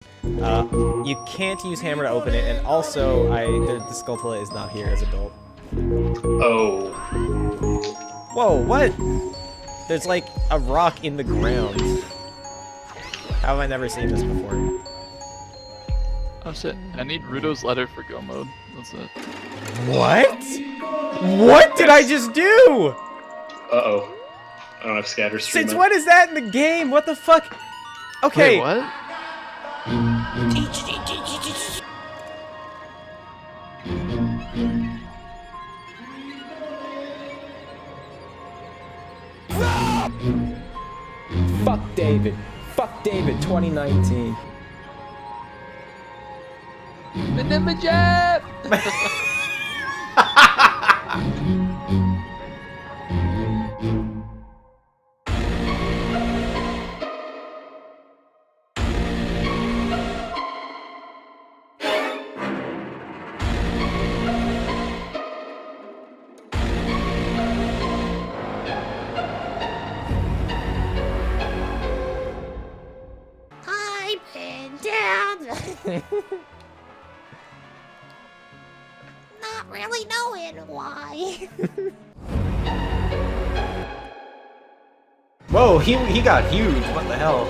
You can't use hammer to open it, and also the Skulltula is not here as adult. Oh. Whoa, what? There's like a rock in the ground. How have I never seen this before? Oh shit, I need Rudo's letter for go mode. That's it. What? What did I just do? Uh-oh. I don't have scatter stream. Since when is that in the game? What the fuck? Okay. Wait, what? Fuck David. Fuck David 2019. Banana jab! I've been down. Not really knowing why. Whoa, he got huge. What the hell?